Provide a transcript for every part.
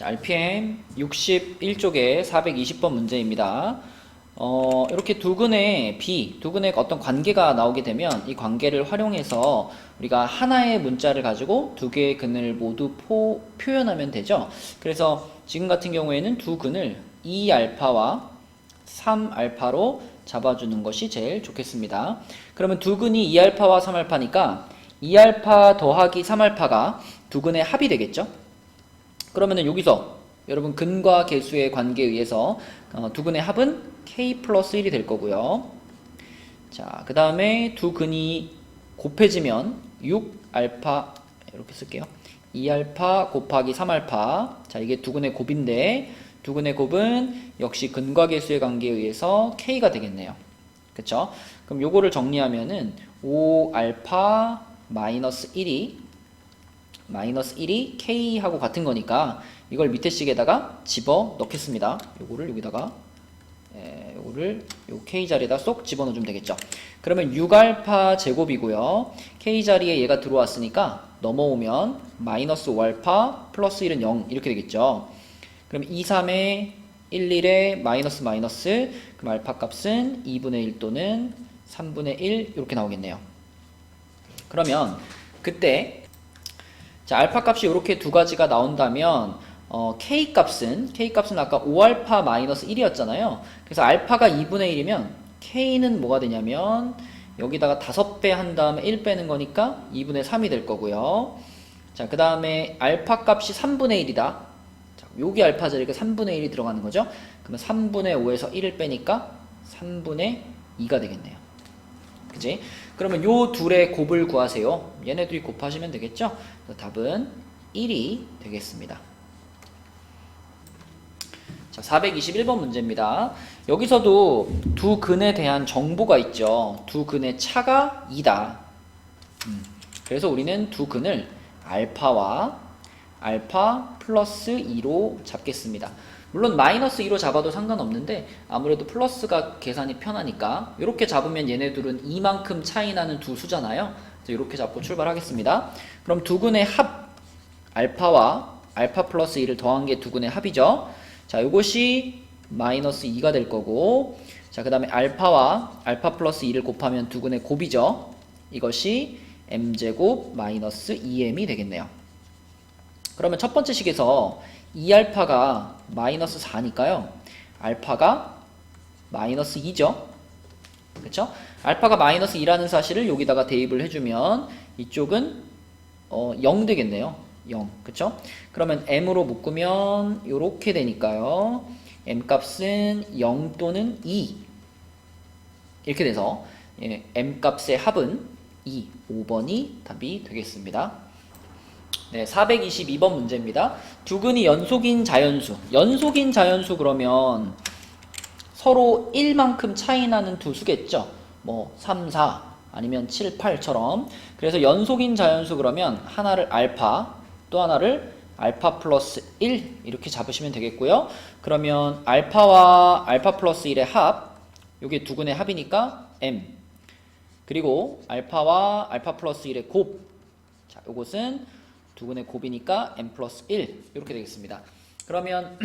자, RPM 61쪽에 420번 문제입니다. 이렇게 두 근의 두 근의 어떤 관계가 나오게 되면 이 관계를 활용해서 우리가 하나의 문자를 가지고 두 개의 근을 모두 표현하면 되죠. 그래서 지금 같은 경우에는 두 근을 2알파와 3알파로 잡아주는 것이 제일 좋겠습니다. 그러면 두 근이 2알파와 3알파니까 2알파 더하기 3알파가 두 근의 합이 되겠죠. 그러면은 여기서 여러분 근과 계수의 관계에 의해서 두 근의 합은 k 플러스 1이 될 거고요. 자, 그 다음에 두 근이 곱해지면 6알파 이렇게 쓸게요. 2알파 곱하기 3알파. 자, 이게 두 근의 곱인데 두 근의 곱은 역시 근과 계수의 관계에 의해서 k가 되겠네요. 그쵸? 그럼 요거를 정리하면은 5알파 마이너스 1이 k하고 같은 거니까 이걸 밑에 식에다가 집어 넣겠습니다. 요거를 여기다가 요거를 요 k 자리에다 쏙 집어 넣어주면 되겠죠. 그러면 6알파 제곱이고요. k 자리에 얘가 들어왔으니까 넘어오면 마이너스 5알파 플러스 1은 0 이렇게 되겠죠. 그럼 2, 3에 1, 1에 마이너스 그럼 알파 값은 2분의 1 또는 3분의 1 이렇게 나오겠네요. 그러면 그때 자, 알파 값이 이렇게 두 가지가 나온다면 k 값은 아까 5알파 마이너스 1이었잖아요. 그래서 알파가 2분의 1이면 k는 뭐가 되냐면 여기다가 5배 한 다음에 1 빼는 거니까 2분의 3이 될 거고요. 자, 그 다음에 알파 값이 3분의 1이다. 자, 여기 알파 자리가 3분의 1이 들어가는 거죠. 그러면 3분의 5에서 1을 빼니까 3분의 2가 되겠네요. 그지? 그러면 요 둘의 곱을 구하세요. 얘네들이 곱하시면 되겠죠? 답은 1이 되겠습니다. 자, 421번 문제입니다. 여기서도 두 근에 대한 정보가 있죠. 두 근의 차가 2다. 그래서 우리는 두 근을 알파와 알파 플러스 2로 잡겠습니다. 물론 마이너스 2로 잡아도 상관없는데 아무래도 플러스가 계산이 편하니까 이렇게 잡으면 얘네들은 이만큼 차이 나는 두 수잖아요. 그래서 이렇게 잡고 출발하겠습니다. 그럼 두 근의 합 알파와 알파 플러스 2를 더한 게 두 근의 합이죠. 자, 이것이 마이너스 2가 될 거고, 자, 그 다음에 알파와 알파 플러스 2를 곱하면 두 근의 곱이죠. 이것이 m제곱 마이너스 2m이 되겠네요. 그러면 첫 번째 식에서 2알파가 마이너스 4니까요. 알파가 마이너스 2죠. 그쵸? 알파가 마이너스 2라는 사실을 여기다가 대입을 해주면 이쪽은 0 되겠네요. 0. 그쵸? 그러면 m으로 묶으면 요렇게 되니까요. m 값은 0 또는 2 이렇게 돼서 m 값의 합은 2, 5번이 답이 되겠습니다. 네, 422번 문제입니다. 두 근이 연속인 자연수 그러면 서로 1만큼 차이 나는 두 수겠죠. 뭐 3, 4 아니면 7, 8처럼. 그래서 연속인 자연수 그러면 하나를 알파 또 하나를 알파 플러스 1 이렇게 잡으시면 되겠고요. 그러면 알파와 알파 플러스 1의 합, 요게 두 근의 합이니까 m. 그리고 알파와 알파 플러스 1의 곱, 자, 요것은 두 근의 곱이니까 m 플러스 1 이렇게 되겠습니다. 그러면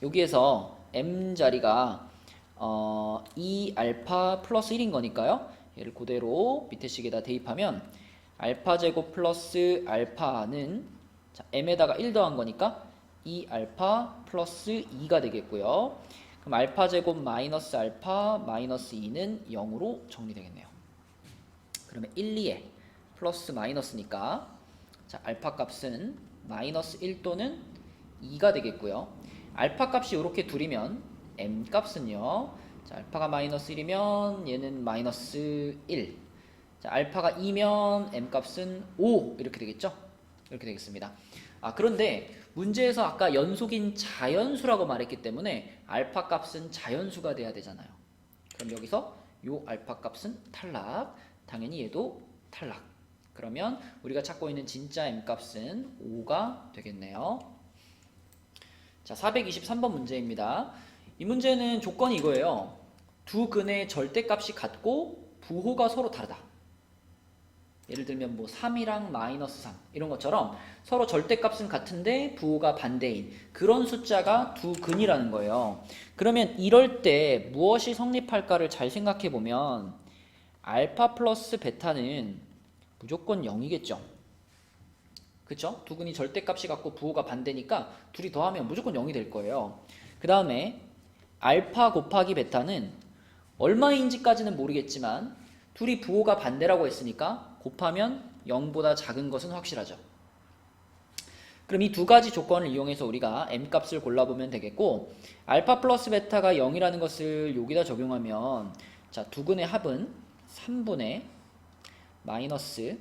여기에서 m 자리가 2알파 플러스 1인 거니까요. 얘를 그대로 밑에 식에다 대입하면 알파 제곱 플러스 알파는 자, m에다가 1 더한 거니까 2알파 플러스 2가 되겠고요. 그럼 알파 제곱 마이너스 알파 마이너스 2는 0으로 정리되겠네요. 그러면 1, 2에 플러스 마이너스니까 자, 알파 값은 마이너스 1 또는 2가 되겠고요. 알파 값이 이렇게 둘이면 m 값은요. 자, 알파가 마이너스 1이면 얘는 마이너스 1. 자, 알파가 2면 m 값은 5 이렇게 되겠죠? 이렇게 되겠습니다. 아, 그런데 문제에서 아까 연속인 자연수라고 말했기 때문에 알파 값은 자연수가 돼야 되잖아요. 그럼 여기서 요 알파 값은 탈락. 당연히 얘도 탈락. 그러면 우리가 찾고 있는 진짜 m값은 5가 되겠네요. 자, 423번 문제입니다. 이 문제는 조건이 이거예요. 두 근의 절대값이 같고 부호가 서로 다르다. 예를 들면 뭐 3이랑 마이너스 3 이런 것처럼 서로 절대값은 같은데 부호가 반대인 그런 숫자가 두 근이라는 거예요. 그러면 이럴 때 무엇이 성립할까를 잘 생각해 보면 알파 플러스 베타는 무조건 0이겠죠. 그쵸? 두 근이 절대값이 같고 부호가 반대니까 둘이 더하면 무조건 0이 될 거예요. 그 다음에 알파 곱하기 베타는 얼마인지까지는 모르겠지만 둘이 부호가 반대라고 했으니까 곱하면 0보다 작은 것은 확실하죠. 그럼 이 두 가지 조건을 이용해서 우리가 m값을 골라보면 되겠고 알파 플러스 베타가 0이라는 것을 여기다 적용하면 자, 두 근의 합은 3분의 마이너스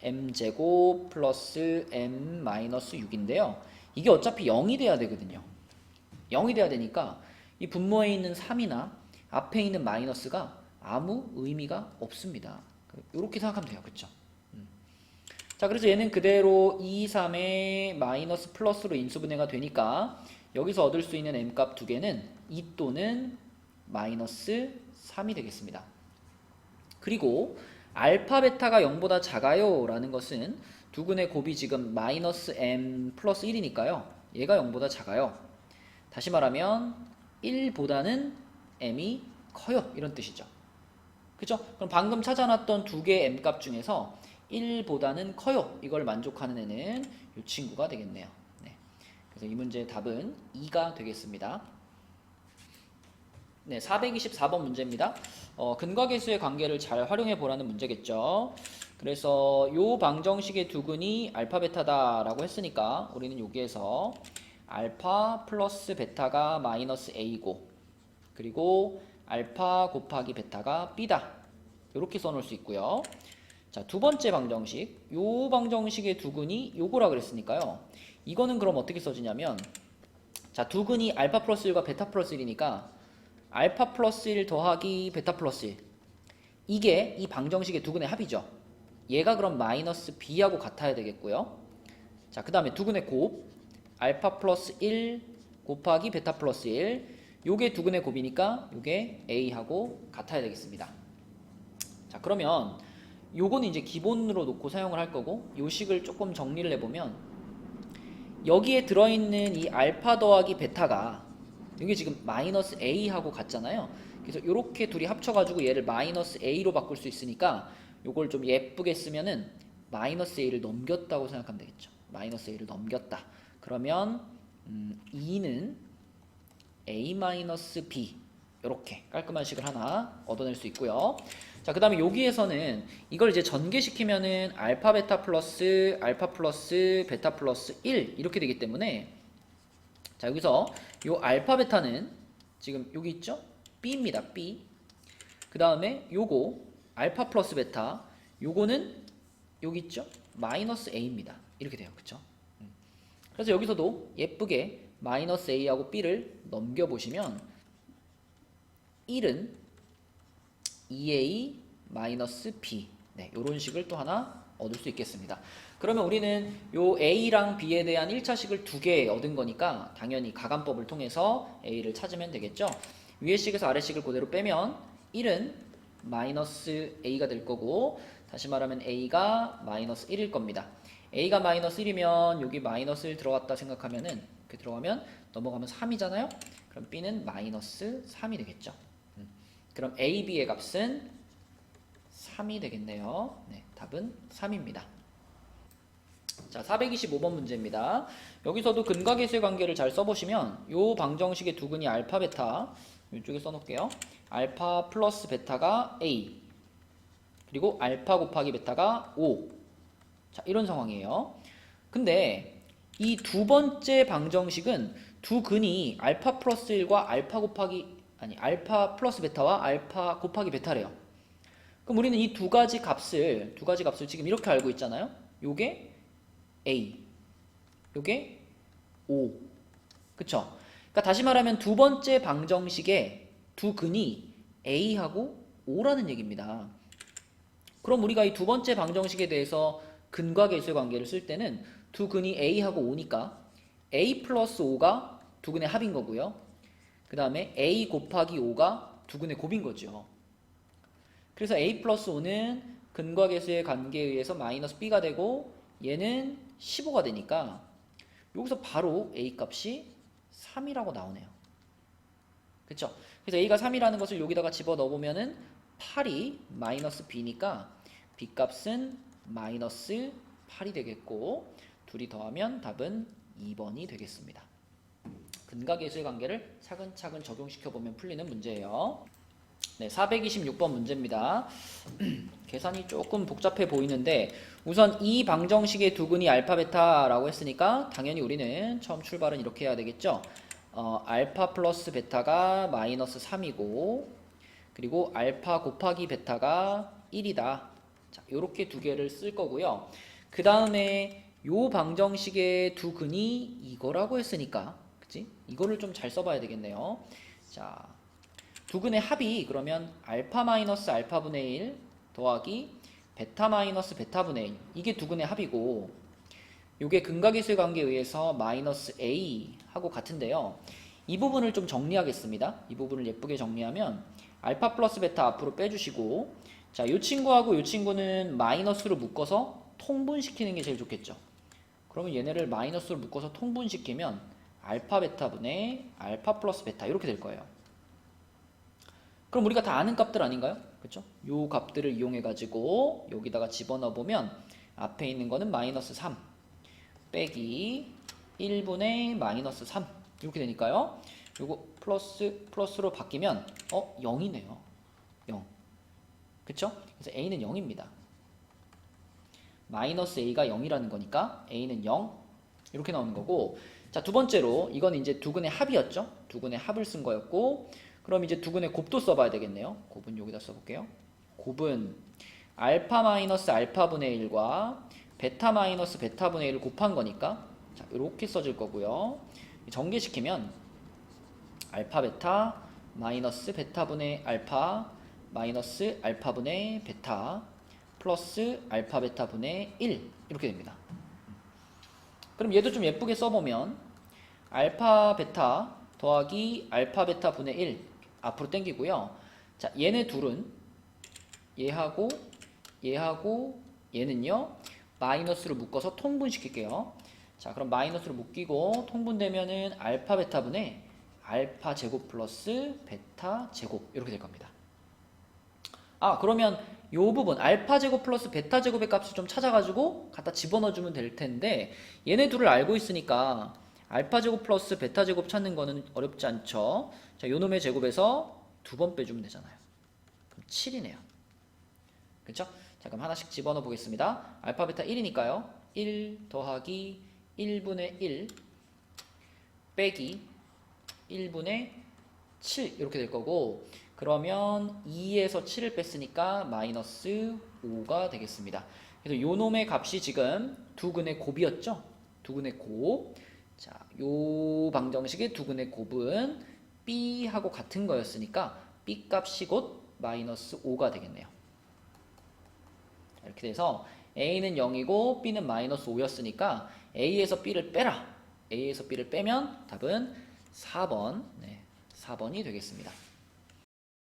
m제곱 플러스 m 마이너스 6인데요. 이게 어차피 0이 돼야 되거든요. 0이 돼야 되니까 이 분모에 있는 3이나 앞에 있는 마이너스가 아무 의미가 없습니다. 이렇게 생각하면 돼요. 그쵸? 자, 그래서 얘는 그대로 2, 3의 마이너스 플러스로 인수분해가 되니까 여기서 얻을 수 있는 m값 두 개는 2 또는 마이너스 3이 되겠습니다. 그리고 알파 베타가 0보다 작아요 라는 것은 두 근의 곱이 지금 마이너스 m 플러스 1이니까요. 얘가 0보다 작아요. 다시 말하면 1보다는 m이 커요. 이런 뜻이죠. 그죠? 그럼 방금 찾아놨던 두 개의 m값 중에서 1보다는 커요. 이걸 만족하는 애는 이 친구가 되겠네요. 네. 그래서 이 문제의 답은 2가 되겠습니다. 네, 424번 문제입니다. 근과계수의 관계를 잘 활용해 보라는 문제겠죠. 그래서 요 방정식의 두 근이 알파 베타다라고 했으니까 우리는 여기에서 알파 플러스 베타가 마이너스 a고 그리고 알파 곱하기 베타가 b다. 이렇게 써놓을 수 있고요. 자, 두 번째 방정식. 요 방정식의 두 근이 요거라 그랬으니까요. 이거는 그럼 어떻게 써지냐면 자, 두 근이 알파 플러스 1과 베타 플러스 1이니까 알파 플러스 1 더하기 베타 플러스 1. 이게 이 방정식의 두 근의 합이죠. 얘가 그럼 마이너스 b하고 같아야 되겠고요. 자, 그 다음에 두 근의 곱. 알파 플러스 1 곱하기 베타 플러스 1. 요게 두 근의 곱이니까 요게 a하고 같아야 되겠습니다. 자, 그러면 요거는 이제 기본으로 놓고 사용을 할 거고 요 식을 조금 정리를 해보면 여기에 들어있는 이 알파 더하기 베타가 이게 지금 마이너스 a하고 같잖아요. 그래서 이렇게 둘이 합쳐가지고 얘를 마이너스 a로 바꿀 수 있으니까 요걸 좀 예쁘게 쓰면은 마이너스 a를 넘겼다고 생각하면 되겠죠. 마이너스 a를 넘겼다. 그러면 2는 a 마이너스 b 이렇게 깔끔한 식을 하나 얻어낼 수 있고요. 자, 그 다음에 여기에서는 이걸 이제 전개시키면은 알파 베타 플러스 알파 플러스 베타 플러스 1 이렇게 되기 때문에 자, 여기서 요 알파 베타는 지금 여기 있죠? b입니다. b. 그 다음에 요거 알파 플러스 베타 요거는 여기 있죠? 마이너스 a입니다. 이렇게 돼요. 그쵸? 그래서 여기서도 예쁘게 마이너스 a하고 b를 넘겨보시면 1은 2a 마이너스 b 네, 요런 식을 또 하나 얻을 수 있겠습니다. 그러면 우리는 요 a랑 b에 대한 1차식을 두 개 얻은 거니까 당연히 가감법을 통해서 a를 찾으면 되겠죠. 위의 식에서 아래 식을 그대로 빼면 1은 마이너스 a가 될 거고 다시 말하면 a가 마이너스 1일 겁니다. a가 마이너스 1이면 여기 마이너스 1 들어갔다 생각하면은 이렇게 들어가면 넘어가면 3이잖아요. 그럼 b는 마이너스 3이 되겠죠. 그럼 a, b의 값은 3이 되겠네요. 네, 답은 3입니다. 자, 425번 문제입니다. 여기서도 근과 계수의 관계를 잘 써보시면 요 방정식의 두 근이 알파 베타 이쪽에 써놓을게요. 알파 플러스 베타가 a 그리고 알파 곱하기 베타가 5 자, 이런 상황이에요. 근데 이 두 번째 방정식은 두 근이 알파 플러스 1과 알파 플러스 베타와 알파 곱하기 베타래요. 그럼 우리는 이 두 가지 값을 지금 이렇게 알고 있잖아요. 요게 a, 요게 5. 그쵸? 그러니까 다시 말하면 두 번째 방정식의 두 근이 a하고 5라는 얘기입니다. 그럼 우리가 이 두 번째 방정식에 대해서 근과 계수의 관계를 쓸 때는 두 근이 a하고 5니까 a 플러스 5가 두 근의 합인 거고요. 그 다음에 a 곱하기 5가 두 근의 곱인 거죠. 그래서 a 플러스 5는 근과 계수의 관계에 의해서 마이너스 b가 되고 얘는 15가 되니까 여기서 바로 a 값이 3이라고 나오네요. 그쵸? 그래서 a가 3이라는 것을 여기다가 집어넣어보면은 8이 마이너스 b니까 b 값은 마이너스 8이 되겠고 둘이 더하면 답은 2번이 되겠습니다. 근과 계수의 관계를 차근차근 적용시켜보면 풀리는 문제예요. 네, 426번 문제입니다. 계산이 조금 복잡해 보이는데 우선 이 방정식의 두근이 알파 베타라고 했으니까 당연히 우리는 처음 출발은 이렇게 해야 되겠죠. 알파 플러스 베타가 마이너스 3이고 그리고 알파 곱하기 베타가 1이다. 자, 요렇게 두 개를 쓸 거고요. 그 다음에 요 방정식의 두 근이 이거라고 했으니까 그치? 이거를 좀 잘 써봐야 되겠네요. 자, 두 근의 합이 그러면 알파 마이너스 알파분의 1 더하기 베타 마이너스 베타분의 1 이게 두 근의 합이고 요게 근과 계수의 관계에 의해서 마이너스 a 하고 같은데요. 이 부분을 좀 정리하겠습니다. 이 부분을 예쁘게 정리하면 알파 플러스 베타 앞으로 빼주시고 자, 요 친구하고 요 친구는 마이너스로 묶어서 통분시키는 게 제일 좋겠죠. 그러면 얘네를 마이너스로 묶어서 통분시키면 알파 베타분의 알파 플러스 베타 이렇게 될 거예요. 그럼 우리가 다 아는 값들 아닌가요? 그렇죠? 요 값들을 이용해 가지고 여기다가 집어넣어 보면 앞에 있는 거는 마이너스 3 빼기 1분의 마이너스 3 이렇게 되니까요. 요거 플러스로 바뀌면 0이네요. 0. 그쵸? 그래서 a는 0입니다. 마이너스 a가 0이라는 거니까 a는 0 이렇게 나오는 거고 자, 두 번째로 이건 이제 두 근의 합이었죠? 두 근의 합을 쓴 거였고 그럼 이제 두 근의 곱도 써봐야 되겠네요. 곱은 여기다 써볼게요. 곱은 알파 마이너스 알파분의 1과 베타 마이너스 베타분의 1을 곱한 거니까 자, 이렇게 써질 거고요. 전개시키면 알파 베타 마이너스 베타분의 알파 마이너스 알파분의 베타 플러스 알파 베타분의 1 이렇게 됩니다. 그럼 얘도 좀 예쁘게 써보면 알파 베타 더하기 알파 베타 분의 1 앞으로 당기고요. 자, 얘네 둘은 얘하고 얘는요 마이너스로 묶어서 통분시킬게요. 자, 그럼 마이너스로 묶이고 통분되면은 알파 베타 분의 알파 제곱 플러스 베타 제곱 이렇게 될 겁니다. 아, 그러면 요 부분 알파 제곱 플러스 베타 제곱의 값을 좀 찾아가지고 갖다 집어넣어주면 될 텐데 얘네 둘을 알고 있으니까 알파 제곱 플러스 베타 제곱 찾는 거는 어렵지 않죠. 자, 요놈의 제곱에서 두 번 빼주면 되잖아요. 그럼 7이네요. 그쵸? 자, 그럼 하나씩 집어넣어 보겠습니다. 알파 베타 1이니까요. 1 더하기 1분의 1 빼기 1분의 7 이렇게 될 거고 그러면 2에서 7을 뺐으니까 마이너스 5가 되겠습니다. 그래서 요놈의 값이 지금 두 근의 곱이었죠? 두 근의 곱. 자, 요 방정식의 두 근의 곱은 b하고 같은 거였으니까 b 값이 곧 마이너스 5가 되겠네요. 이렇게 돼서 a는 0이고 b는 마이너스 5였으니까 a에서 b를 빼라. a에서 b를 빼면 답은 4번, 4번이 되겠습니다.